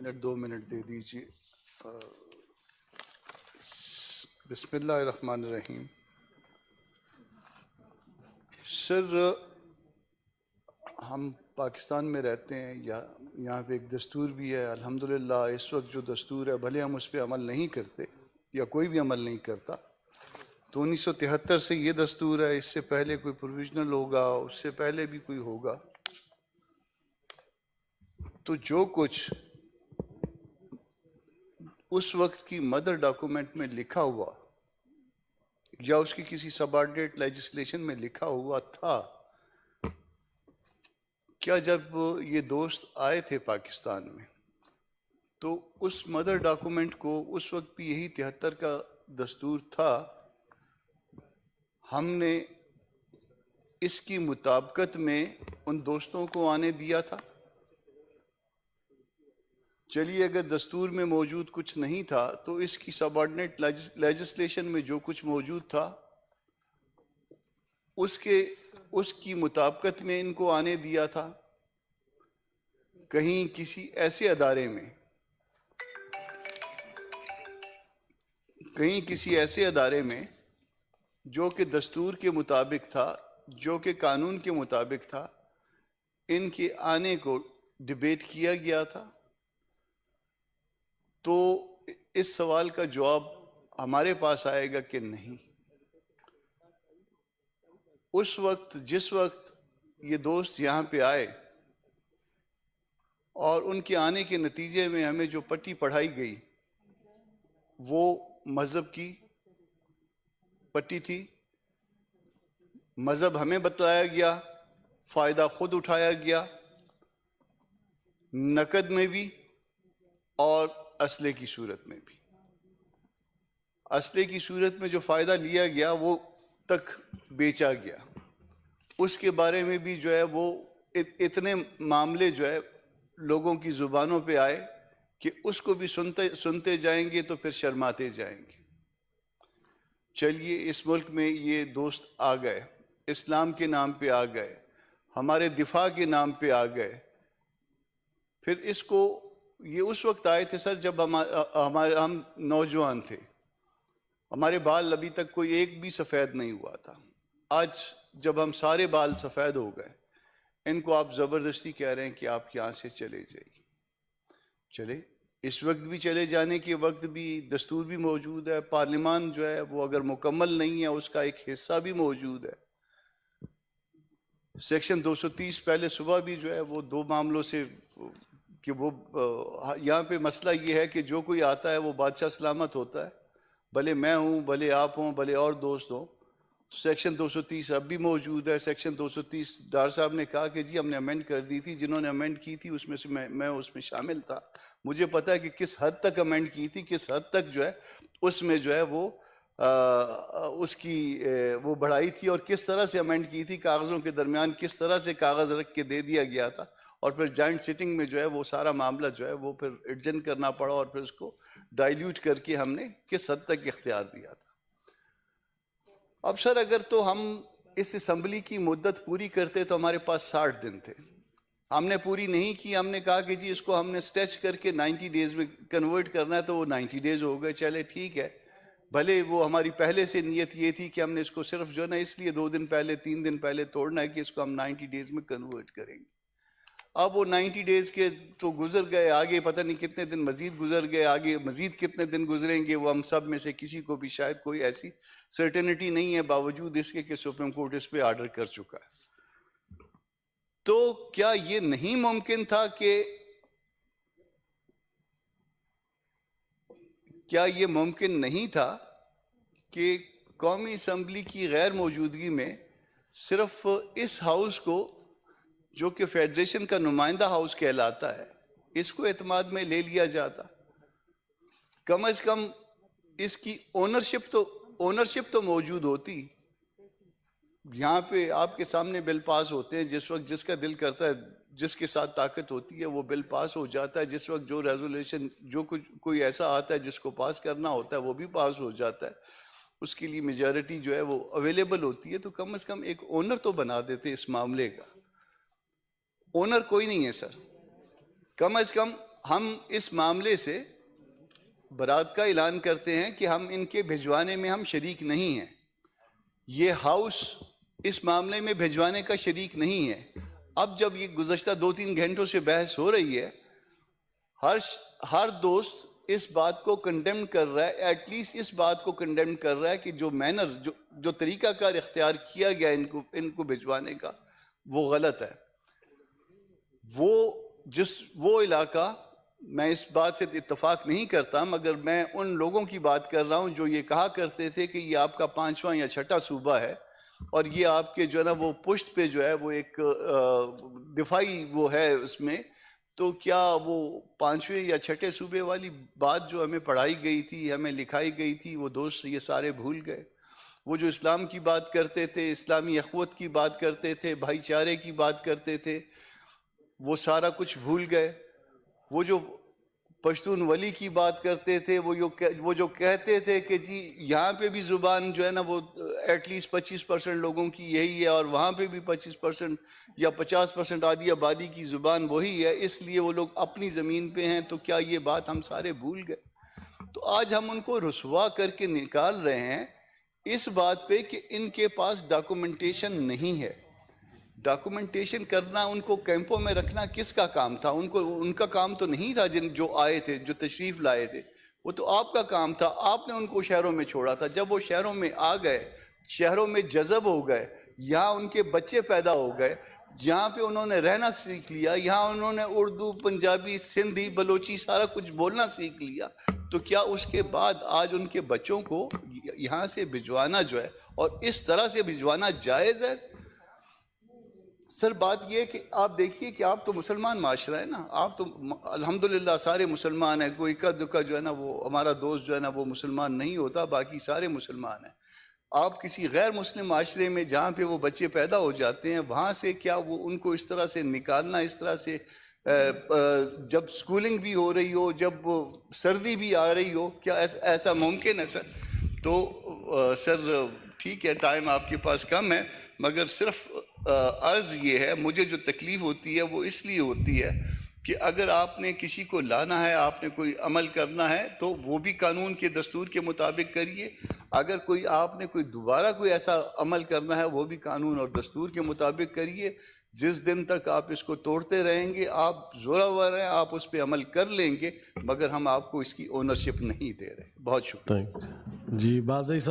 2 minute दे दीजिए। बिस्मिल्लाहिर्रहमानिर्रहीम। Sir, हम पाकिस्तान में रहते हैं, यहाँ पे एक दस्तूर भी है। अल्हम्दुलिल्लाह इस वक्त जो दस्तूर है, भले हम उस पर अमल नहीं करते या कोई भी अमल नहीं करता, तो 1973 से ये दस्तूर है। इससे पहले कोई प्रोविजनल होगा, उससे पहले भी कोई होगा। तो जो कुछ उस वक्त की मदर डॉक्यूमेंट में लिखा हुआ या उसकी किसी सबऑर्डिनेट लेजिस्लेशन में लिखा हुआ था, क्या जब ये दोस्त आए थे पाकिस्तान में तो उस मदर डॉक्यूमेंट को उस वक्त भी यही 73 का दस्तूर था, हमने इसकी मुताबिकत में उन दोस्तों को आने दिया था? चलिए, अगर दस्तूर में मौजूद कुछ नहीं था तो इसकी सबऑर्डिनेट लेजिस्लेशन में जो कुछ मौजूद था उसकी मुताबिकत में इनको आने दिया था। कहीं किसी ऐसे अदारे में जो कि दस्तूर के मुताबिक था, जो कि कानून के मुताबिक था, इनके आने को डिबेट किया गया था? तो इस सवाल का जवाब हमारे पास आएगा कि नहीं। उस वक्त, जिस वक्त ये दोस्त यहाँ पे आए और उनके आने के नतीजे में हमें जो पट्टी पढ़ाई गई वो मज़हब की पट्टी थी। मज़हब हमें बतलाया गया, फ़ायदा खुद उठाया गया, नकद में भी और असले की सूरत में भी। असले की सूरत में जो फ़ायदा लिया गया वो तक बेचा गया। उसके बारे में भी जो है वो इतने मामले जो है लोगों की ज़ुबानों पे आए कि उसको भी सुनते जाएंगे तो फिर शर्माते जाएंगे। चलिए, इस मुल्क में ये दोस्त आ गए, इस्लाम के नाम पे आ गए, हमारे दिफा के नाम पे आ गए। फिर इसको, ये उस वक्त आए थे सर जब हम नौजवान थे, हमारे बाल अभी तक कोई एक भी सफ़ेद नहीं हुआ था। आज जब हम सारे बाल सफ़ेद हो गए, इनको आप ज़बरदस्ती कह रहे हैं कि आप यहाँ से चले जाइए। चले, इस वक्त भी चले जाने के वक्त भी दस्तूर भी मौजूद है, पार्लियामान जो है वो अगर मुकम्मल नहीं है उसका एक हिस्सा भी मौजूद है। सेक्शन 230 पहले सुबह भी जो है वो दो मामलों से कि वो यहाँ पे मसला ये है कि जो कोई आता है वो बादशाह सलामत होता है, भले मैं हूँ, भले आप हों, भले और दोस्त हों। सेक्शन 230 अब भी मौजूद है। सेक्शन 230 डार साहब ने कहा कि जी हमने अमेंड कर दी थी, जिन्होंने अमेंड की थी उसमें से मैं उसमें शामिल था। मुझे पता है कि किस हद तक अमेंड की थी, किस हद तक जो है उसमें जो है वो उसकी वो बढ़ाई थी और किस तरह से अमेंड की थी। कागज़ों के दरमियान किस तरह से कागज़ रख के दे दिया गया था और फिर जॉइंट सिटिंग में जो है वो सारा मामला जो है वो फिर एडजन करना पड़ा और फिर उसको डाइल्यूट करके हमने किस हद तक इख्तियार दिया था। अब सर, अगर तो हम इस असम्बली की मुद्दत पूरी करते तो हमारे पास 60 दिन थे। हमने पूरी नहीं की। हमने कहा कि जी इसको हमने स्ट्रेच करके 90 डेज में कन्वर्ट करना है, तो वो 90 डेज हो गए। चले ठीक है, भले वो हमारी पहले से नीयत ये थी कि हमने इसको सिर्फ जो है ना इसलिए 2 दिन पहले 3 दिन पहले तोड़ना है कि इसको हम 90 डेज में कन्वर्ट करेंगे। अब वो 90 डेज के तो गुजर गए, आगे पता नहीं कितने दिन मजीद गुजर गए, आगे मजीद कितने दिन गुजरेंगे वो हम सब में से किसी को भी शायद कोई ऐसी सर्टेनिटी नहीं है, बावजूद इसके कि सुप्रीम कोर्ट इस पे ऑर्डर कर चुका है। तो क्या ये नहीं मुमकिन था कि मुमकिन नहीं था कि कौमी असम्बली की गैर मौजूदगी में सिर्फ इस हाउस को, जो कि फेडरेशन का नुमाइंदा हाउस कहलाता है, इसको एतमाद में ले लिया जाता? कम से कम इसकी ओनरशिप तो मौजूद होती। यहाँ पे आपके सामने बिल पास होते हैं, जिस वक्त जिसका दिल करता है, जिसके साथ ताकत होती है वो बिल पास हो जाता है। जिस वक्त जो रेजोल्यूशन, जो कुछ कोई ऐसा आता है जिसको पास करना होता है वो भी पास हो जाता है। उसके लिए मेजॉरिटी जो है वो अवेलेबल होती है। तो कम से कम एक ओनर तो बना देते इस मामले का। ओनर कोई नहीं है सर। कम से कम हम इस मामले से बरात का ऐलान करते हैं कि हम इनके भिजवाने में हम शरीक नहीं हैं। ये हाउस इस मामले में भिजवाने का शरीक नहीं है। अब जब ये गुज़श्ता 2-3 घंटों से बहस हो रही है, हर दोस्त इस बात को कंडेम कर रहा है, एटलीस्ट इस बात को कंडेम कर रहा है कि जो मैनर, जो तरीकाकार इख्तियार किया गया इनको भिजवाने का, वो गलत है। वो इलाका, मैं इस बात से इत्तफाक नहीं करता, मगर मैं उन लोगों की बात कर रहा हूँ जो ये कहा करते थे कि ये आपका 5वां या 6ठा सूबा है और ये आपके जो है ना वो पुश्त पे जो है वो एक दिफाई वो है उसमें। तो क्या वो 5वें या 6ठे सूबे वाली बात जो हमें पढ़ाई गई थी, हमें लिखाई गई थी, वो दोस्त ये सारे भूल गए? वो जो इस्लाम की बात करते थे, इस्लामी अखवत की बात करते थे, भाईचारे की बात करते थे, वो सारा कुछ भूल गए। वो जो पश्तून वली की बात करते थे, वो जो कहते थे कि जी यहाँ पे भी ज़ुबान जो है ना वो एटलीस्ट 25% लोगों की यही है और वहाँ पे भी 25% या 50% आधी आबादी की ज़ुबान वही है, इसलिए वो लोग अपनी ज़मीन पे हैं। तो क्या ये बात हम सारे भूल गए? तो आज हम उनको रुसवा करके निकाल रहे हैं इस बात पे कि इनके पास डॉक्यूमेंटेशन नहीं है। डॉक्यूमेंटेशन करना, उनको कैंपों में रखना किसका काम था? उनका काम तो नहीं था। जो आए थे, जो तशरीफ लाए थे, वो तो आपका काम था। आपने उनको शहरों में छोड़ा था। जब वो शहरों में आ गए, शहरों में जज़ब हो गए, यहाँ उनके बच्चे पैदा हो गए, जहाँ पे उन्होंने रहना सीख लिया, यहाँ उन्होंने उर्दू, पंजाबी, सिंधी, बलोची सारा कुछ बोलना सीख लिया, तो क्या उसके बाद आज उनके बच्चों को यहाँ से भिजवाना जो है और इस तरह से भिजवाना जायज़ है? सर, बात यह है कि आप देखिए कि आप तो मुसलमान माशरा है ना, आप तो अल्हम्दुलिल्लाह सारे मुसलमान हैं। कोई इक्का दुक्का जो है ना वो हमारा दोस्त जो है ना वो मुसलमान नहीं होता, बाकी सारे मुसलमान हैं। आप किसी गैर मुस्लिम माशरे में जहाँ पे वो बच्चे पैदा हो जाते हैं, वहाँ से क्या वो उनको इस तरह से निकालना, इस तरह से जब स्कूलिंग भी हो रही हो, जब सर्दी भी आ रही हो, क्या ऐसा मुमकिन है सर? तो सर ठीक है, टाइम आपके पास कम है, मगर सिर्फ अर्ज़ ये है, मुझे जो तकलीफ़ होती है वो इसलिए होती है कि अगर आपने किसी को लाना है, आपने कोई अमल करना है, तो वो भी कानून के दस्तूर के मुताबिक करिए। अगर आपने दोबारा कोई ऐसा अमल करना है, वो भी कानून और दस्तूर के मुताबिक करिए। जिस दिन तक आप इसको तोड़ते रहेंगे, आप जोरावर हैं, आप उस पर अमल कर लेंगे, मगर हम आपको इसकी ओनरशिप नहीं दे रहे। बहुत शुक्रिया जी बाज़ई साहब।